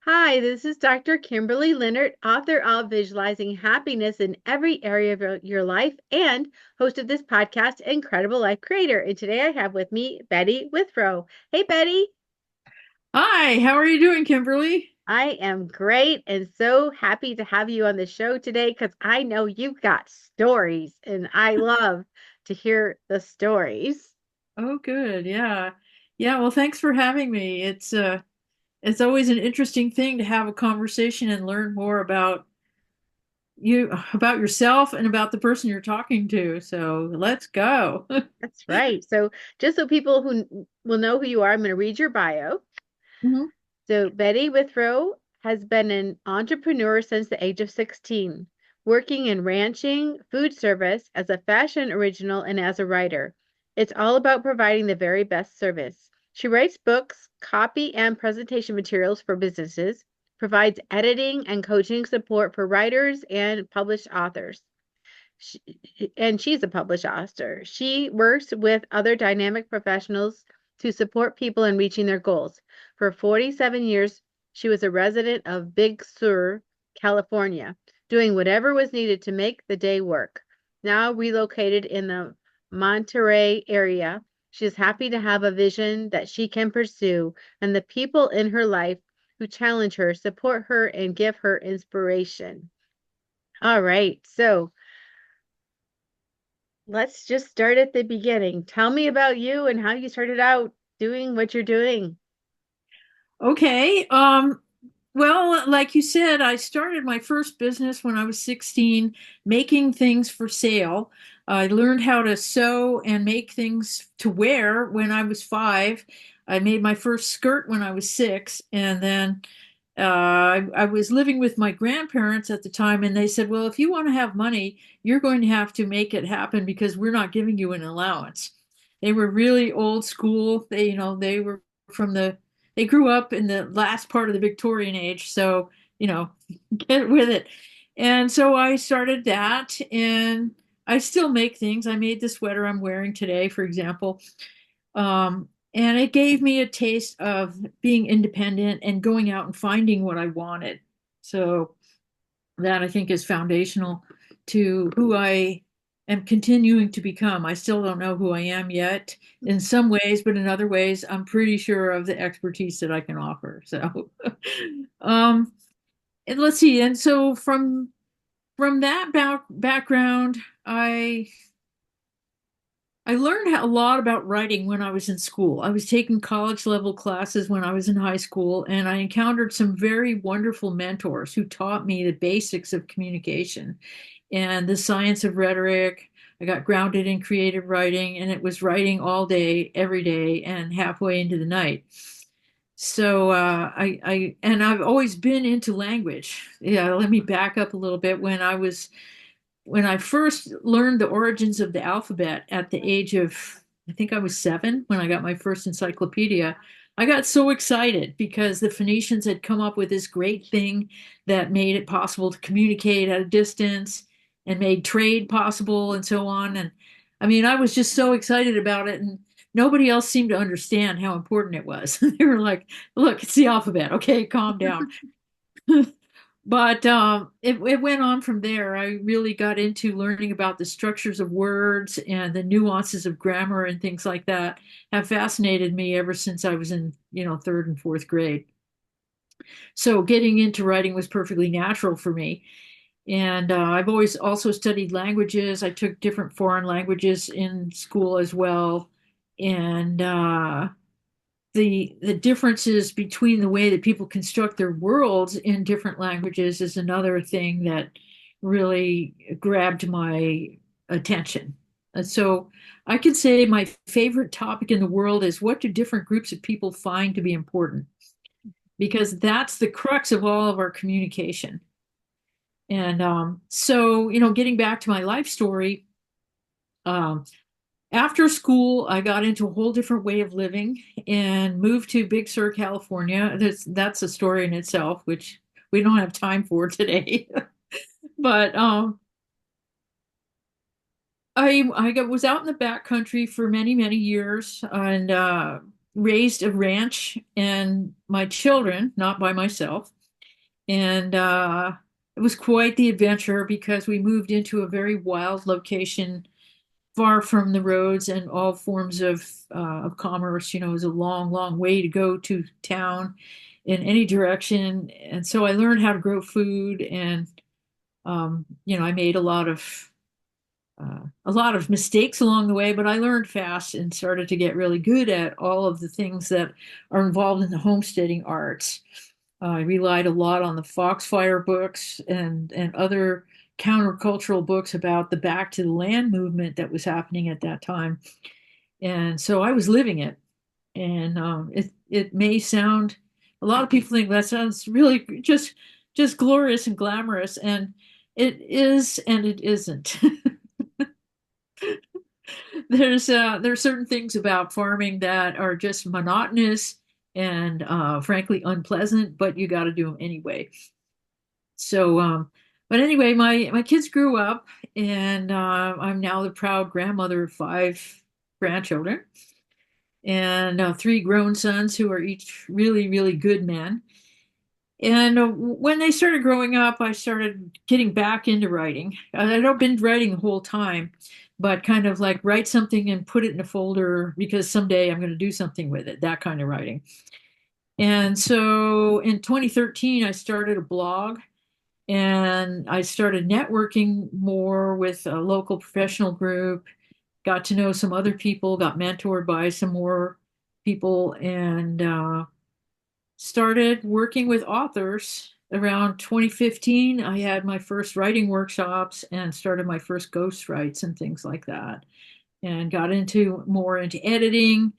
Hi, this is Dr. Kimberley Linert, author of Visualizing Happiness in Every Area of your Life and host of this podcast, Incredible Life Creator. And today I have with me Betty Withrow. Hey, Betty. Hi, how are you doing, Kimberly? I am great and so happy to have you on the show today because I know you've got stories and I love to hear the stories. Oh, good. Yeah. Yeah, well, thanks for having me. It's always an interesting thing to have a conversation and learn more about yourself and about the person you're talking to. So, let's go. That's right. So, just so people who will know who you are, I'm going to read your bio. Mhm. So Betty Withrow has been an entrepreneur since the age of 16, working in ranching, food service, as a fashion original, and as a writer. It's all about providing the very best service. She writes books, copy, and presentation materials for businesses, provides editing and coaching support for writers and published authors. She, and she's a published author. She works with other dynamic professionals to support people in reaching their goals. For 47 years, she was a resident of Big Sur, California, doing whatever was needed to make the day work. Now relocated in the Monterey area, she is happy to have a vision that she can pursue, and the people in her life who challenge her, support her, and give her inspiration. All right, so let's just start at the beginning. Tell me about you and how you started out doing what you're doing. Okay. Well, like you said, I started my first business when I was 16, making things for sale. I learned how to sew and make things to wear when I was 5. I made my first skirt when I was 6, and then I was living with my grandparents at the time, and they said, "Well, if you want to have money, you're going to have to make it happen because we're not giving you an allowance." They were really old school. They were from they grew up in the last part of the Victorian age, so you know, get with it. And so I started that, and I still make things. I made the sweater I'm wearing today, for example. And it gave me a taste of being independent and going out and finding what I wanted. So that I think is foundational to who I am continuing to become. I still don't know who I am yet in some ways, but in other ways, I'm pretty sure of the expertise that I can offer. So, um, and let's see. And so from that background, I learned a lot about writing when I was in school. I was taking college level classes when I was in high school, and I encountered some very wonderful mentors who taught me the basics of communication and the science of rhetoric. I got grounded in creative writing, and it was writing all day, every day, and halfway into the night. So and I've always been into language. Yeah, let me back up a little bit. When I first learned the origins of the alphabet at the age of, I think I was 7 when I got my first encyclopedia, I got so excited because the Phoenicians had come up with this great thing that made it possible to communicate at a distance and made trade possible and so on. And I mean, I was just so excited about it. And nobody else seemed to understand how important it was. They were like, look, it's the alphabet. Okay, calm down. But it went on from there. I really got into learning about the structures of words and the nuances of grammar and things like that have fascinated me ever since I was in, third and fourth grade. So getting into writing was perfectly natural for me. And I've always also studied languages. I took different foreign languages in school as well. And the differences between the way that people construct their worlds in different languages is another thing that really grabbed my attention. And so I could say my favorite topic in the world is what do different groups of people find to be important? Because that's the crux of all of our communication. And so, getting back to my life story, um, after school, I got into a whole different way of living and moved to Big Sur, California. That's a story in itself, which we don't have time for today. But was out in the backcountry for many, many years and raised a ranch and my children, not by myself. And it was quite the adventure because we moved into a very wild location far from the roads and all forms of commerce. You know, it was a long, long way to go to town in any direction. And so I learned how to grow food, and I made a lot of mistakes along the way, but I learned fast and started to get really good at all of the things that are involved in the homesteading arts. I relied a lot on the Foxfire books and other countercultural books about the back to the land movement that was happening at that time. And so I was living it. And it may sound, a lot of people think that sounds really just glorious and glamorous, and it is and it isn't. There's certain things about farming that are just monotonous and frankly unpleasant, but you got to do them anyway. So, but anyway, my kids grew up, and I'm now the proud grandmother of five grandchildren and three grown sons who are each really, really good men. And when they started growing up, I started getting back into writing. I'd been writing the whole time, but kind of like write something and put it in a folder because someday I'm going to do something with it, that kind of writing. And so in 2013, I started a blog, and I started networking more with a local professional group, got to know some other people, got mentored by some more people, and started working with authors. Around 2015, I had my first writing workshops and started my first ghost writes and things like that, and got into more into editing.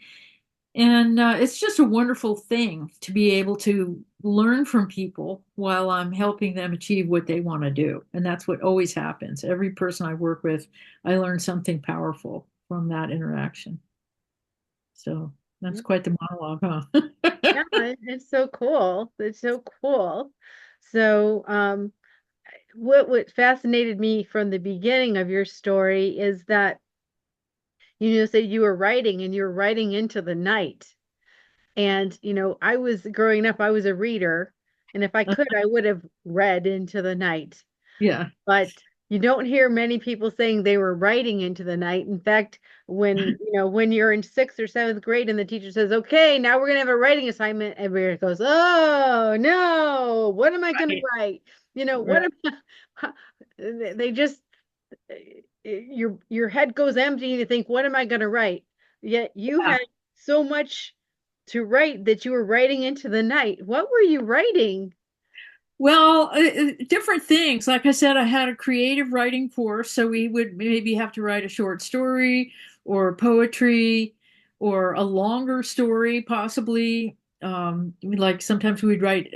And it's just a wonderful thing to be able to learn from people while I'm helping them achieve what they want to do. And that's what always happens. Every person I work with, I learn something powerful from that interaction. So that's quite the monologue, huh? Yeah, it's so cool. It's so cool. So, what fascinated me from the beginning of your story is that said you were writing and you were writing into the night. And, I was growing up, I was a reader, and if I could, I would have read into the night. Yeah. But you don't hear many people saying they were writing into the night. In fact, when you're in sixth or seventh grade and the teacher says, "Okay, now we're gonna have a writing assignment," everybody goes, "Oh no, what am I gonna Right. write? What Right. am I?" They just your head goes empty and you think, "What am I gonna write?" Yet you Yeah. had so much to write that you were writing into the night. What were you writing? Well, different things. Like I said, I had a creative writing course, so we would maybe have to write a short story or poetry or a longer story, possibly. Like sometimes we'd write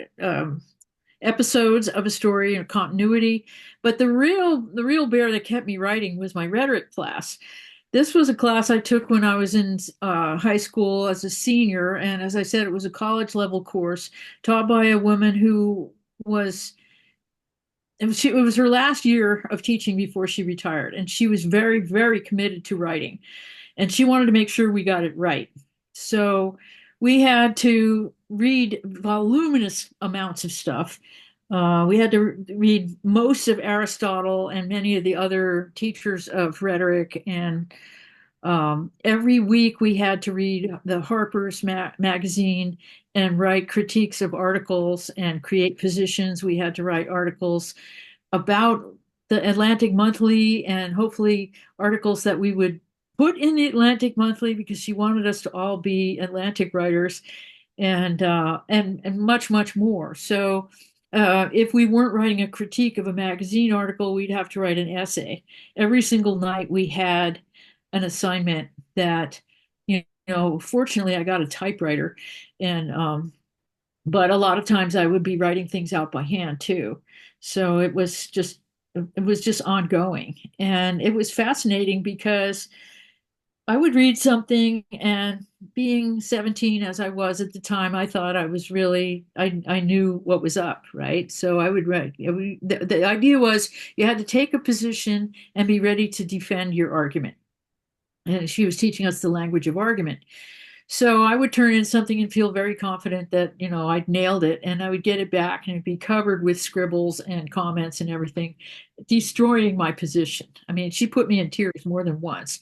episodes of a story and continuity. But the real bear that kept me writing was my rhetoric class. This was a class I took when I was in high school as a senior, and as I said, it was a college level course taught by a woman who was it was her last year of teaching before she retired, and she was very, very committed to writing, and she wanted to make sure we got it right. So we had to read voluminous amounts of stuff. We had to read most of Aristotle and many of the other teachers of rhetoric, and every week we had to read the Harper's magazine and write critiques of articles and create positions. We had to write articles about the Atlantic Monthly and hopefully articles that we would put in the Atlantic Monthly because she wanted us to all be Atlantic writers and much, much more. So if we weren't writing a critique of a magazine article, we'd have to write an essay. Every single night we had an assignment that, fortunately I got a typewriter, and but a lot of times I would be writing things out by hand too. So it was just ongoing. And it was fascinating because I would read something, and being 17 as I was at the time, I thought I was really, I knew what was up, right? So I would write. The idea was you had to take a position and be ready to defend your argument. And she was teaching us the language of argument. So I would turn in something and feel very confident that, I'd nailed it, and I would get it back and it'd be covered with scribbles and comments and everything, destroying my position. I mean, she put me in tears more than once,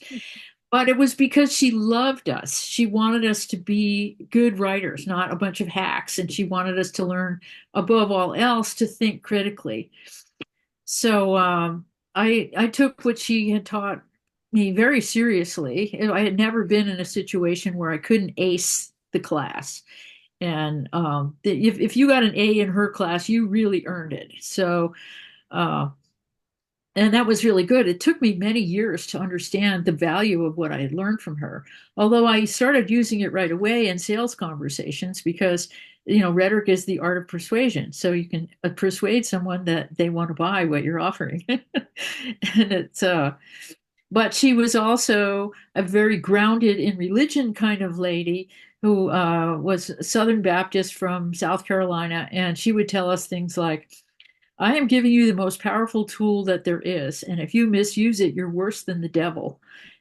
but it was because she loved us. She wanted us to be good writers, not a bunch of hacks, and she wanted us to learn, above all else, to think critically. So I took what she had taught me very seriously. I had never been in a situation where I couldn't ace the class. And if you got an A in her class, you really earned it. So, uh, and that was really good. It took me many years to understand the value of what I had learned from her. Although I started using it right away in sales conversations because, rhetoric is the art of persuasion. So you can persuade someone that they want to buy what you're offering. And but she was also a very grounded in religion kind of lady who was Southern Baptist from South Carolina. And she would tell us things like, I am giving you the most powerful tool that there is, and if you misuse it, you're worse than the devil.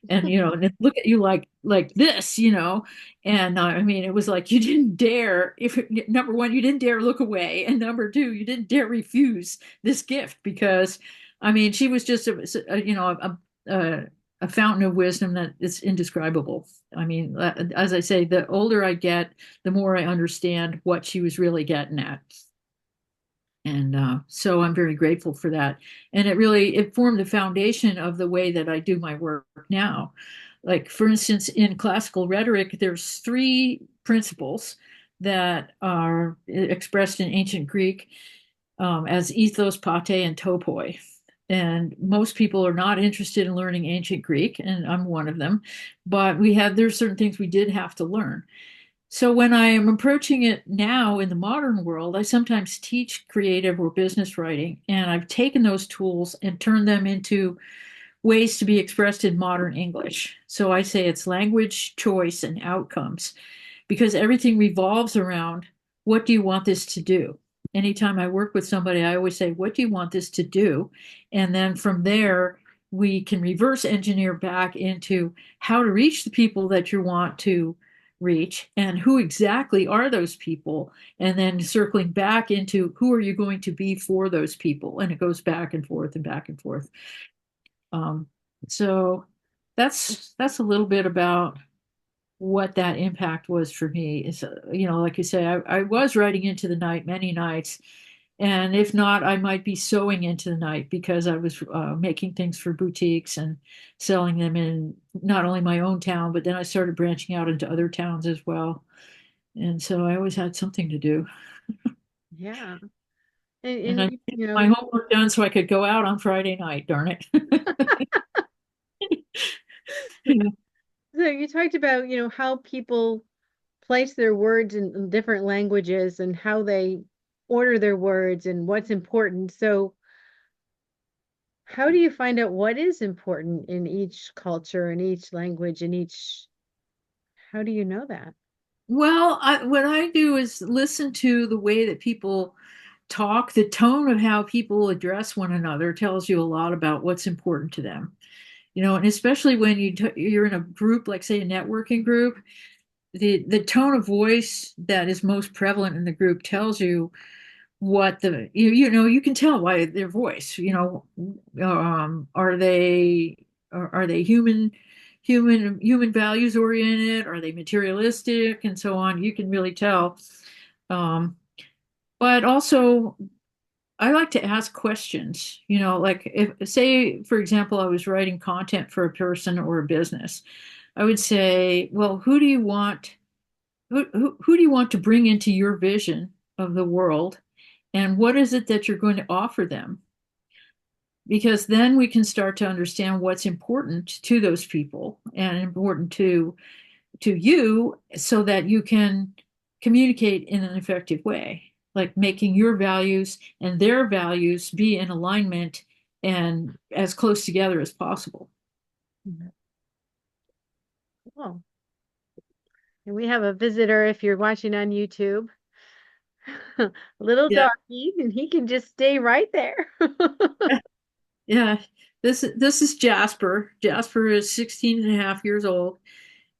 And and they look at you like this, and I mean, it was like you didn't dare. If number one, you didn't dare look away, and number two, you didn't dare refuse this gift because, I mean, she was just a fountain of wisdom that is indescribable. I mean, as I say, the older I get, the more I understand what she was really getting at. And so I'm very grateful for that. And it formed the foundation of the way that I do my work now. Like, for instance, in classical rhetoric, there's three principles that are expressed in ancient Greek as ethos, pate, and topoi. And most people are not interested in learning ancient Greek, and I'm one of them. But there's certain things we did have to learn. So when I am approaching it now in the modern world, I sometimes teach creative or business writing, and I've taken those tools and turned them into ways to be expressed in modern English. So I say it's language, choice, and outcomes, because everything revolves around, what do you want this to do? Anytime I work with somebody, I always say, what do you want this to do? And then from there, we can reverse engineer back into how to reach the people that you want to reach and who exactly are those people, and then circling back into who are you going to be for those people, and it goes back and forth and back and forth. um, so that's a little bit about what that impact was for me. Is like you say, I was writing into the night many nights, and if not, I might be sewing into the night because I was making things for boutiques and selling them in not only my own town, but then I started branching out into other towns as well. And so I always had something to do. Yeah. And I And get my homework done so I could go out on Friday night, darn it. so you talked about, how people place their words in different languages and how they order their words and what's important. So how do you find out what is important in each culture and each language and how do you know that? Well, what I do is listen to the way that people talk. The tone of how people address one another tells you a lot about what's important to them. And especially when you're in a group, like say a networking group, the tone of voice that is most prevalent in the group tells you what you can tell by their voice. Are they human values oriented? Are they materialistic and so on? You can really tell. um, but also, I like to ask questions, like, if, say, for example, I was writing content for a person or a business, I would say, well, who do you want to bring into your vision of the world? And what is it that you're going to offer them? Because then we can start to understand what's important to those people and important to you, so that you can communicate in an effective way, like making your values and their values be in alignment and as close together as possible. Mhm. Oh, and we have a visitor if you're watching on YouTube. Little Yeah, doggy, and he can just stay right there. yeah. This is Jasper. Jasper is 16 and a half years old,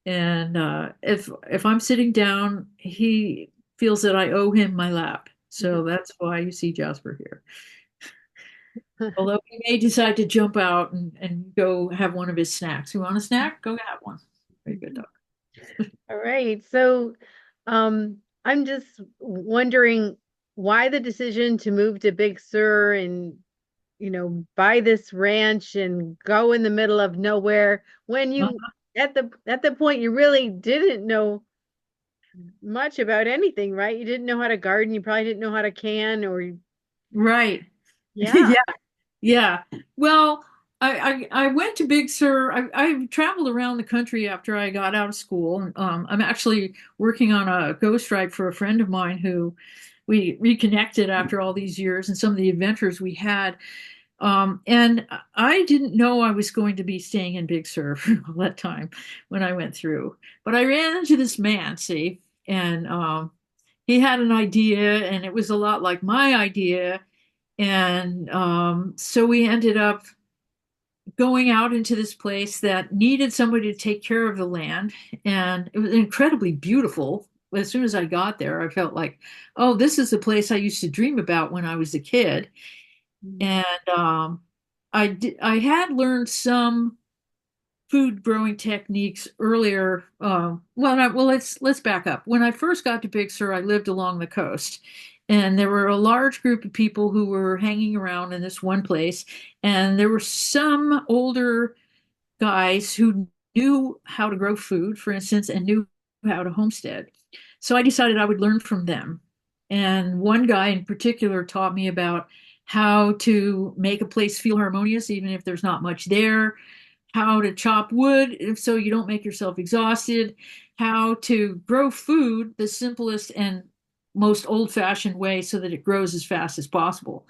And if I'm sitting down, he feels that I owe him my lap. So that's why you see Jasper here. Although he may decide to jump out and go have one of his snacks. You want a snack? Go have one. Very good dog. All right. So, I'm just wondering why the decision to move to Big Sur and, buy this ranch and go in the middle of nowhere when you at the point you really didn't know much about anything, right? You didn't know how to garden, you probably didn't know how to can or Right. yeah. Yeah. Yeah. Well, I went to Big Sur. I traveled around the country after I got out of school. I'm actually working on a ghostwrite for a friend of mine who we reconnected after all these years and some of the adventures we had. And I didn't know I was going to be staying in Big Sur for all that time when I went through. But I ran into this man, see, and he had an idea, and it was a lot like my idea. And so we ended up going out into this place that needed somebody to take care of the land. And it was incredibly beautiful. As soon as I got there, I felt like, oh, this is the place I used to dream about when I was a kid. Mhm. And I had learned some food growing techniques earlier. Let's back up. When I first got to Big Sur, I lived along the coast, and there were a large group of people who were hanging around in this one place, and there were some older guys who knew how to grow food, for instance, and knew how to homestead. So I decided I would learn from them. And one guy in particular taught me about how to make a place feel harmonious, even if there's not much there, how to chop wood if so you don't make yourself exhausted, how to grow food the simplest and most old-fashioned way so that it grows as fast as possible.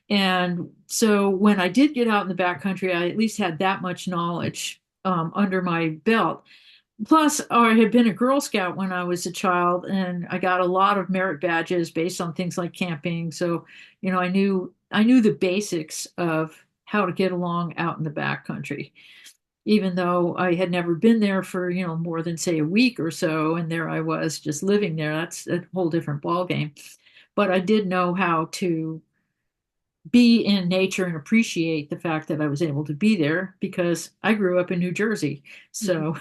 And so when I did get out in the backcountry, I at least had that much knowledge under my belt. Plus, I had been a Girl Scout when I was a child, and I got a lot of merit badges based on things like camping. So, I knew the basics of how to get along out in the backcountry, even though I had never been there for, more than say a week or so, and there I was just living there. That's a whole different ballgame. But I did know how to be in nature and appreciate the fact that I was able to be there because I grew up in New Jersey. So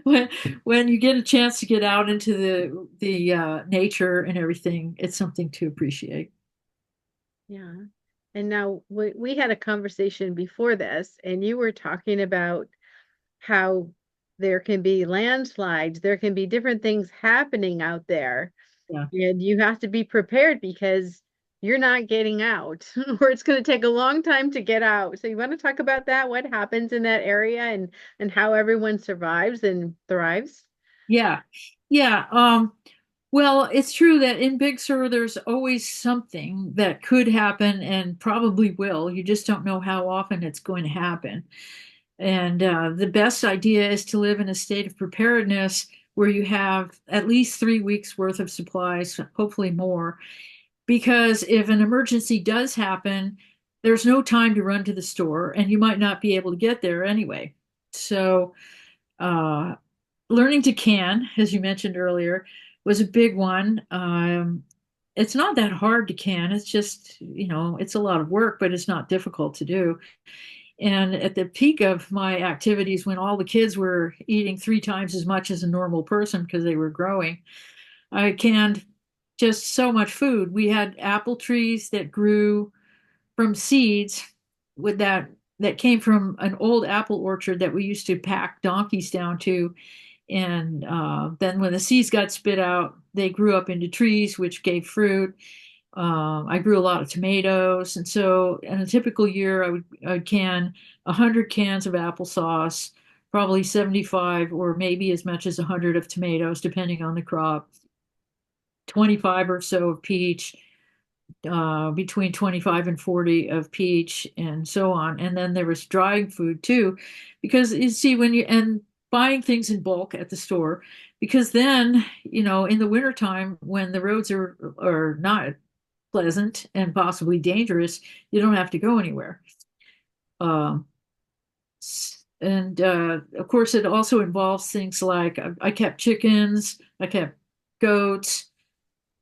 when when you get a chance to get out into the nature and everything, it's something to appreciate. Yeah. And now we had a conversation before this, and you were talking about how there can be landslides, there can be different things happening out there, Yeah. and you have to be prepared because you're not getting out, or it's going to take a long time to get out. So you want to talk about that? What happens in that area and how everyone survives and thrives? Yeah. Yeah. Well, it's true that in Big Sur, there's always something that could happen and probably will. You just don't know how often it's going to happen. And the best idea is to live in a state of preparedness where you have at least 3 weeks worth of supplies, hopefully more, because if an emergency does happen, there's no time to run to the store and you might not be able to get there anyway. So, uh, learning to can, as you mentioned earlier, was a big one. It's not that hard to can. It's just, it's a lot of work, but it's not difficult to do. And at the peak of my activities, when all the kids were eating 3 times as much as a normal person because they were growing, I canned just so much food. We had apple trees that grew from seeds with that came from an old apple orchard that we used to pack donkeys down to. And then when the seeds got spit out, they grew up into trees, which gave fruit. I grew a lot of tomatoes, and so in a typical year, I would can 100 cans of applesauce, probably 75 or maybe as much as 100 of tomatoes, depending on the crop, 25 or so of peach, between 25 and 40 of peach, and so on. And then there was drying food too, because you see, and buying things in bulk at the store, because then, in the wintertime, when the roads are not pleasant and possibly dangerous, you don't have to go anywhere. Um, And of course, it also involves things like I kept chickens, I kept goats.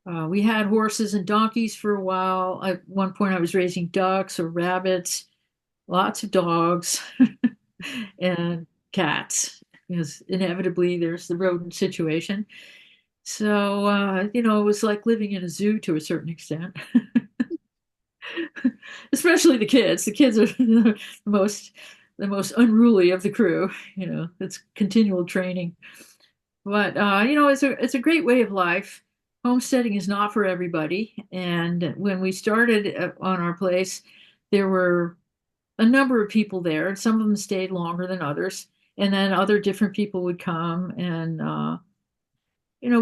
We had horses and donkeys for a while. At one point, I was raising ducks or rabbits, lots of dogs, and cats, because inevitably there's the rodent situation. So, it was like living in a zoo to a certain extent, especially the kids. The kids are most the most unruly of the crew. It's continual training. But it's a great way of life. Homesteading is not for everybody. And when we started on our place, there were a number of people there. Some of them stayed longer than others, and then other different people would come, and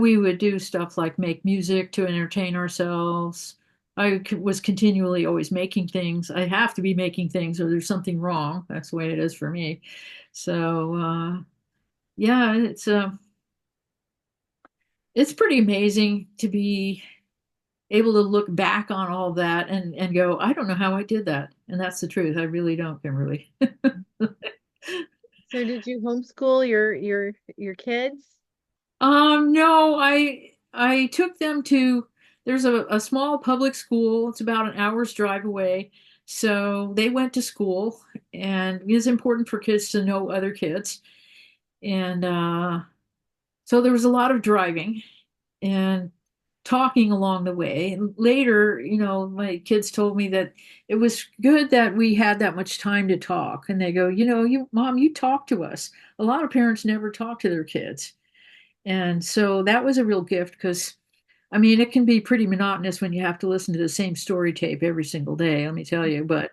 we would do stuff like make music to entertain ourselves. Was continually always making things. I have to be making things, or there's something wrong. That's the way it is for me. So yeah, it's pretty amazing to be able to look back on all that and go, I don't know how I did that. And that's the truth. I really don't, Kimberly. So did you homeschool your kids? No, I took them to there's a small public school. It's about an hour's drive away. So they went to school, and it is important for kids to know other kids. And so there was a lot of driving and talking along the way. And later, my kids told me that it was good that we had that much time to talk. And they go, Mom, you talk to us. A lot of parents never talk to their kids. And so that was a real gift because, I mean, it can be pretty monotonous when you have to listen to the same story tape every single day, let me tell you. But,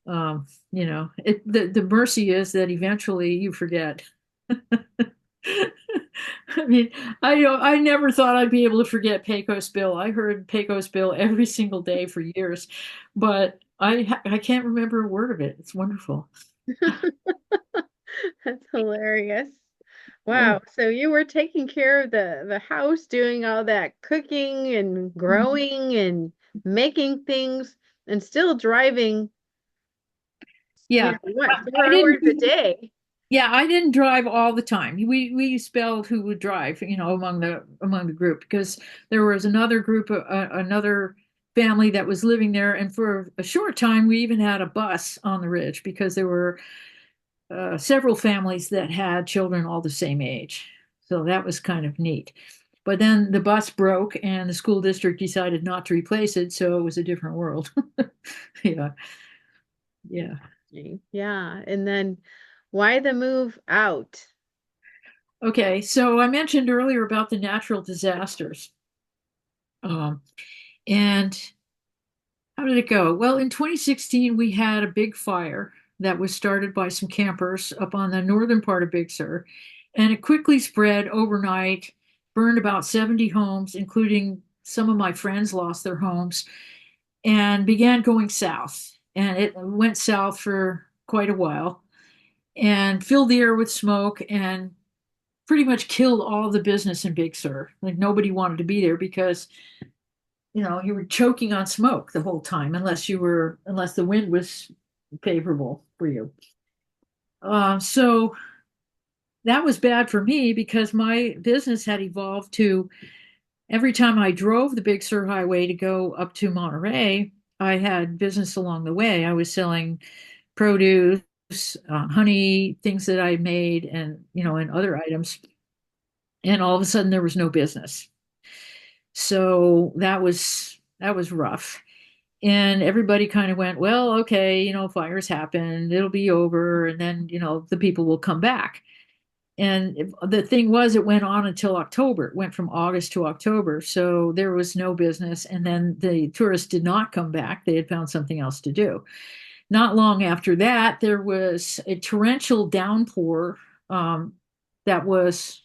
the mercy is that eventually you forget. I mean, I never thought I'd be able to forget Pecos Bill. I heard Pecos Bill every single day for years, but I can't remember a word of it. It's wonderful. That's hilarious. Yeah. Wow. So you were taking care of the house, doing all that cooking and Mhm. growing and making things and still driving, Yeah. what, four I didn't hours a day? Yeah, I didn't drive all the time. We spelled who would drive, among the group because there was another group, another family that was living there, and for a short time we even had a bus on the ridge because there were several families that had children all the same age. So that was kind of neat. But then the bus broke, and the school district decided not to replace it, so it was a different world. Yeah, yeah. Yeah. And then why the move out? Okay, so I mentioned earlier about the natural disasters. Um, and how did it go? Well, in 2016, we had a big fire that was started by some campers up on the northern part of Big Sur, and it quickly spread overnight, burned about 70 homes, including some of my friends lost their homes, and began going south. And it went south for quite a while and filled the air with smoke and pretty much killed all the business in Big Sur. Like nobody wanted to be there because you were choking on smoke the whole time unless the wind was favorable for you. So that was bad for me because my business had evolved to every time I drove the Big Sur Highway to go up to Monterey, I had business along the way. I was selling produce, honey, things that I made, and other items. And all of a sudden, there was no business. So that was rough. And everybody kind of went, well, okay, fires happen, it'll be over, and then, the people will come back. And the thing was, it went on until October. It went from August to October. So there was no business. And then the tourists did not come back. They had found something else to do. Not long after that, there was a torrential downpour that was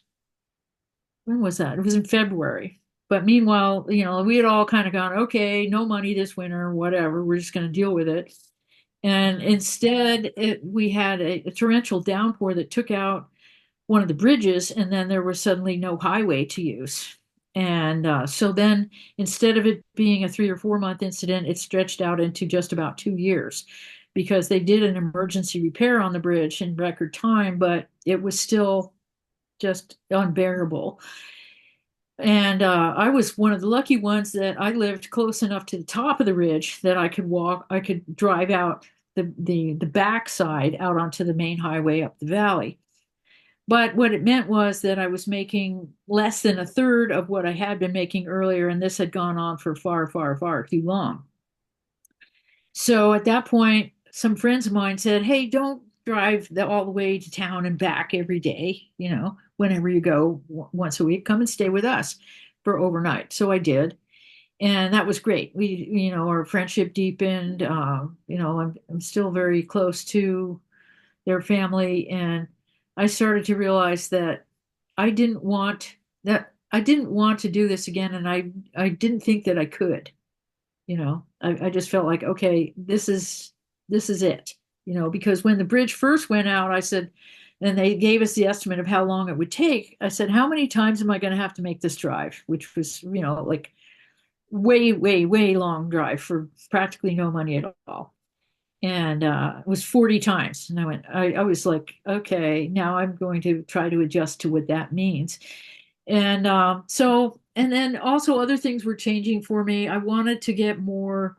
when was that? It was in February. But meanwhile, we had all kind of gone, okay, no money this winter, whatever. We're just going to deal with it. And instead, we had a torrential downpour that took out one of the bridges, and then there was suddenly no highway to use. And so then, instead of it being a 3 or 4 month incident, it stretched out into just about 2 years because they did an emergency repair on the bridge in record time, but it was still just unbearable. And I was one of the lucky ones that I lived close enough to the top of the ridge that I could walk, I could drive out the backside out onto the main highway up the valley. But what it meant was that I was making less than a third of what I had been making earlier, and this had gone on for far, far, far too long. So at that point, some friends of mine said, "Hey, don't drive all the way to town and back every day. Whenever you go once a week, come and stay with us for overnight." So I did, and that was great. Our friendship deepened. I'm still very close to their family, and I started to realize that I didn't want I didn't want to do this again, and I didn't think that I could. I just felt like, okay, this is it. Because when the bridge first went out, I said, and they gave us the estimate of how long it would take. I said, how many times am I going to have to make this drive? Which was, like way, way, way long drive for practically no money at all. And it was 40 times. And I was like, okay, now I'm going to try to adjust to what that means. And and then also other things were changing for me. I wanted to get more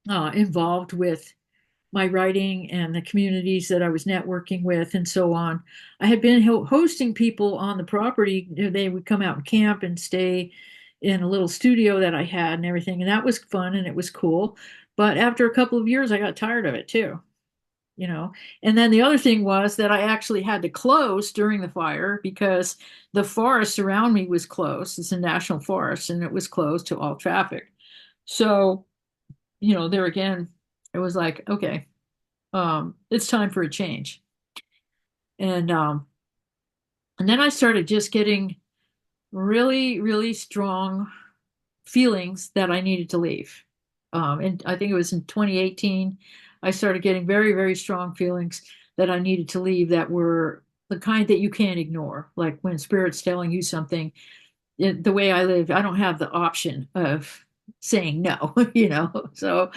involved with my writing and the communities that I was networking with and so on. I had been hosting people on the property. They would come out and camp and stay in a little studio that I had and everything. And that was fun and it was cool. But after a couple of years, I got tired of it too. you know. And then the other thing was that I actually had to close during the fire because the forest around me was closed. It's a national forest and it was closed to all traffic. So, there again, it was like, okay, it's time for a change. And and then I started just getting really, really strong feelings that I needed to leave. And I think it was in 2018, I started getting very, very strong feelings that I needed to leave that were the kind that you can't ignore. Like when spirit's telling you something, the way I live, I don't have the option of saying no, So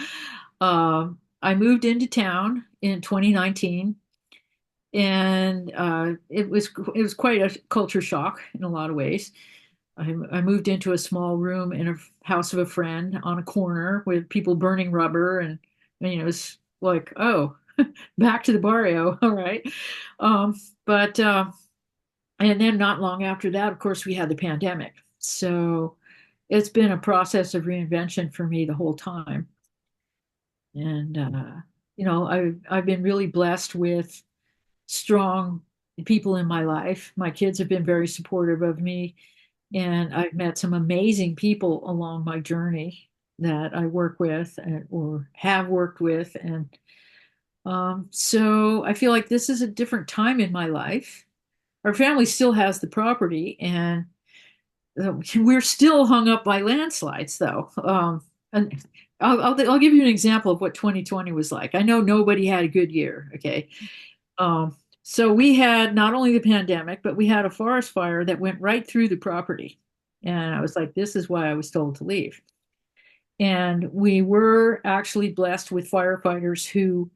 I moved into town in 2019 and it was quite a culture shock in a lot of ways. I moved into a small room in a house of a friend on a corner with people burning rubber, and it's like, oh, back to the barrio, all right. But and then not long after that, of course, we had the pandemic. So it's been a process of reinvention for me the whole time. And I've been really blessed with strong people in my life. My kids have been very supportive of me, and I've met some amazing people along my journey that I work with or have worked with. And so I feel like this is a different time in my life. Our family still has the property, and we're still hung up by landslides, though. And I'll give you an example of what 2020 was like. I know nobody had a good year, okay? So we had not only the pandemic, but we had a forest fire that went right through the property. And I was like, this is why I was told to leave. And we were actually blessed with firefighters who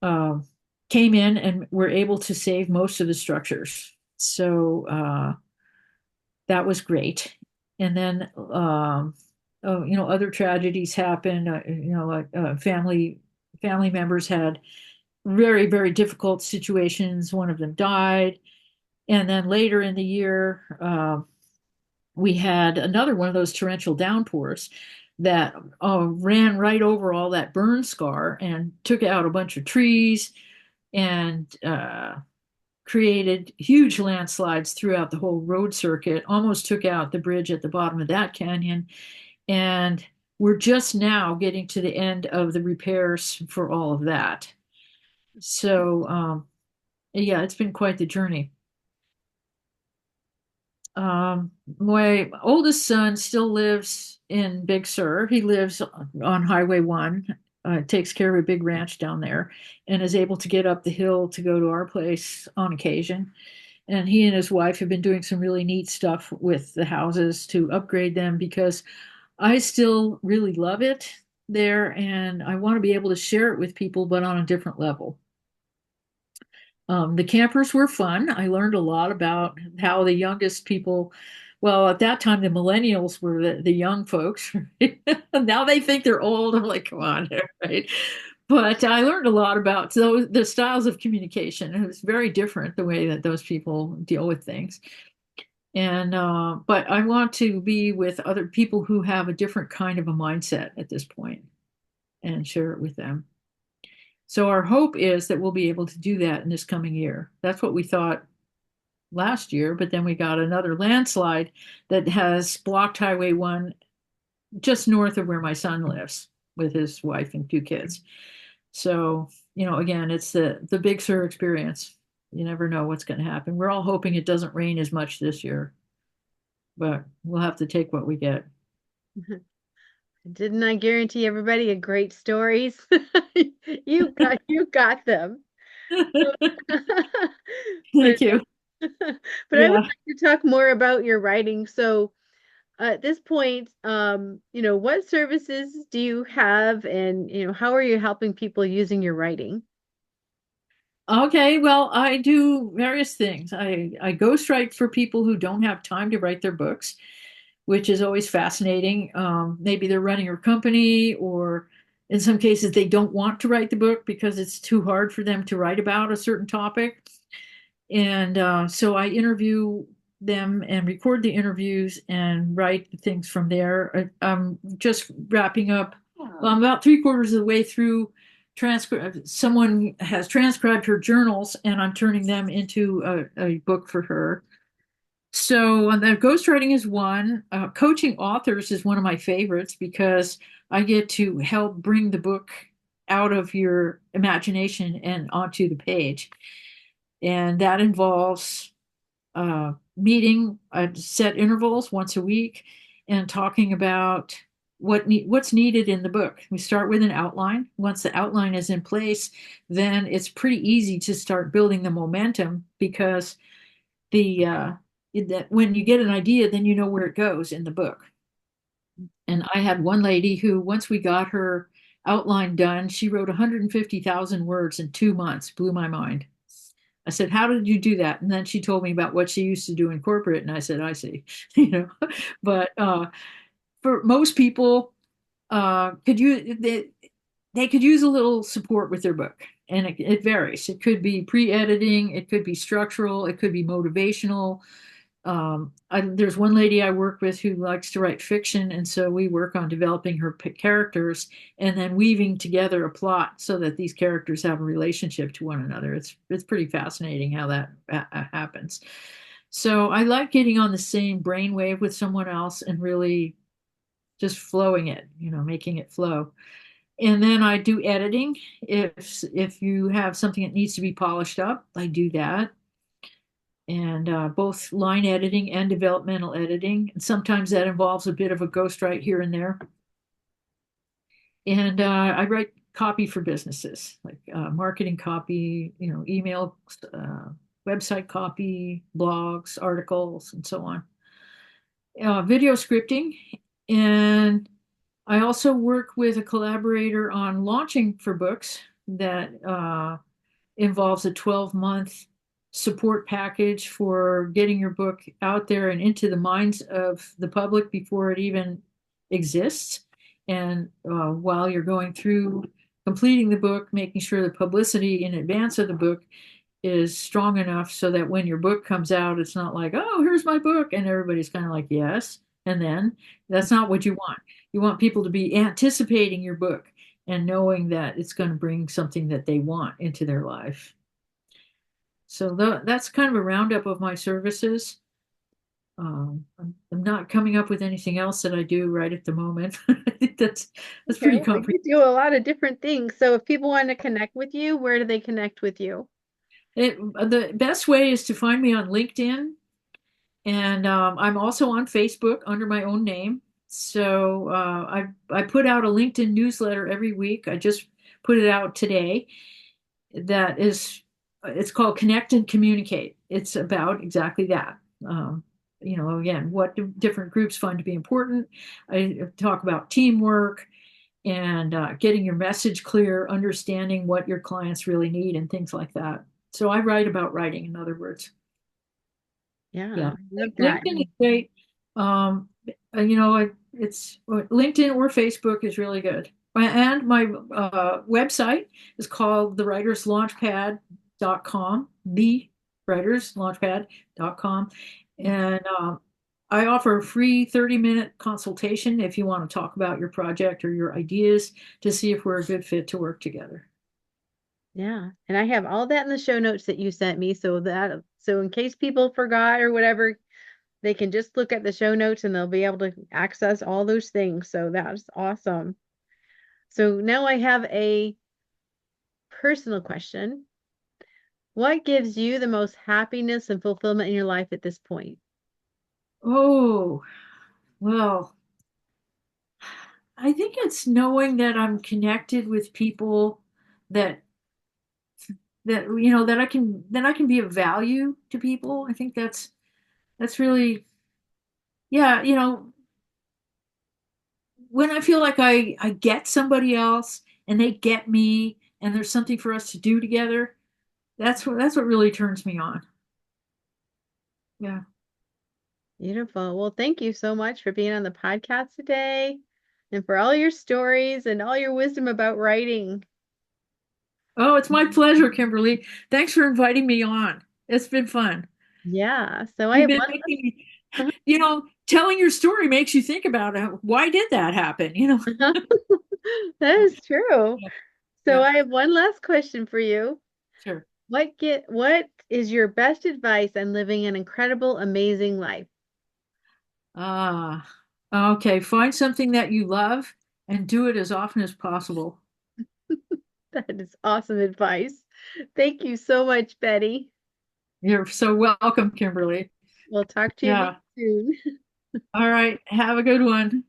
uh, came in and were able to save most of the structures. So that was great. And then, other tragedies happened. Family members had very, very difficult situations. One of them died. And then later in the year, we had another one of those torrential downpours that ran right over all that burn scar and took out a bunch of trees and created huge landslides throughout the whole road circuit, almost took out the bridge at the bottom of that canyon. And we're just now getting to the end of the repairs for all of that. So, yeah, it's been quite the journey. My oldest son still lives in Big Sur. He lives on Highway 1, takes care of a big ranch down there, and is able to get up the hill to go to our place on occasion. And he and his wife have been doing some really neat stuff with the houses to upgrade them because I still really love it. there, and I want to be able to share it with people, but on a different level. The campers were fun. I learned a lot about how the youngest people, well, at that time, the millennials were the young folks. Now they think they're old. I'm like, come on, right? But I learned a lot about the styles of communication. And it was very different the way that those people deal with things. And but I want to be with other people who have a different kind of a mindset at this point and share it with them. So our hope is that we'll be able to do that in this coming year. That's what we thought last year, but then we got another landslide that has blocked Highway 1 just north of where my son lives with his wife and two kids. So, again, it's the Big Sur experience. You never know what's going to happen. We're all hoping it doesn't rain as much this year, but we'll have to take what we get. Didn't I guarantee everybody a great stories? You got them. But Thank you. but I would Yeah. like to talk more about your writing. So at this point, what services do you have and how are you helping people using your writing? Okay, well, I do various things. I ghostwrite for people who don't have time to write their books, which is always fascinating. Maybe they're running a company, or in some cases, they don't want to write the book because it's too hard for them to write about a certain topic. And so I interview them and record the interviews and write things from there. I'm just wrapping up. Well, I'm about three-quarters of the way through transcript. Someone has transcribed her journals, and I'm turning them into a book for her. So the ghostwriting is one. Coaching authors is one of my favorites because I get to help bring the book out of your imagination and onto the page. And that involves meeting at set intervals once a week and talking about what's needed in the book. We start with an outline. Once the outline is in place, then it's pretty easy to start building the momentum because that when you get an idea, then you know where it goes in the book. And I had one lady who, once we got her outline done, she wrote 150,000 words in 2 months. Blew my mind. I said, "How did you do that?" And then she told me about what she used to do in corporate, and I said, "I see." you know. But for most people, could you they could use a little support with their book, and it varies. It could be pre-editing, it could be structural, it could be motivational. There's one lady I work with who likes to write fiction, and so we work on developing her characters and then weaving together a plot so that these characters have a relationship to one another. It's pretty fascinating how that happens. So I like getting on the same brainwave with someone else and really just flowing it, making it flow. And then I do editing. If you have something that needs to be polished up, I do that, and both line editing and developmental editing. And sometimes that involves a bit of a ghostwrite here and there. And I write copy for businesses, like marketing copy, email, website copy, blogs, articles, and so on. Video scripting. And I also work with a collaborator on launching for books that involves a 12-month support package for getting your book out there and into the minds of the public before it even exists. And while you're going through completing the book, making sure the publicity in advance of the book is strong enough so that when your book comes out, it's not like, oh, here's my book. And everybody's kind of like, yes. And then that's not what you want. You want people to be anticipating your book and knowing that it's going to bring something that they want into their life. So that's kind of a roundup of my services. I'm not coming up with anything else that I do right at the moment. I think that's Okay, pretty well, comprehensive. you do a lot of different things. So if people want to connect with you, where do they connect with you? The best way is to find me on LinkedIn, and I'm also on Facebook under my own name. So I put out a LinkedIn newsletter every week. I just put it out today. That is, it's called Connect and Communicate. It's about exactly that. Again, what do different groups find to be important. I talk about teamwork and getting your message clear, understanding what your clients really need, and things like that. So I write about writing, in other words. Yeah, Yeah. I love that. LinkedIn is great. It's LinkedIn or Facebook is really good. And my website is called thewriterslaunchpad.com, thewriterslaunchpad.com. And I offer a free 30-minute consultation if you want to talk about your project or your ideas to see if we're a good fit to work together. Yeah. And I have all that in the show notes that you sent me so in case people forgot or whatever, they can just look at the show notes and they'll be able to access all those things. So that's awesome. So now I have a personal question. What gives you the most happiness and fulfillment in your life at this point? Oh, well, I think it's knowing that I'm connected with people that that I can be of value to people. I think that's really, yeah, when I feel like I get somebody else and they get me and there's something for us to do together, that's what really turns me on. Yeah. Beautiful. Well, thank you so much for being on the podcast today and for all your stories and all your wisdom about writing. Oh, it's my pleasure, Kimberly. Thanks for inviting me on. It's been fun. Yeah. So I You've have been one making me, telling your story makes you think about why did that happen, That is true. Yeah, So yeah, I have one last question for you. sure. What is your best advice on living an incredible, amazing life? Ah, okay. Find something that you love and do it as often as possible. That is awesome advice. Thank you so much, Betty. You're so welcome, Kimberly. We'll talk to you again Yeah. soon. All right. Have a good one.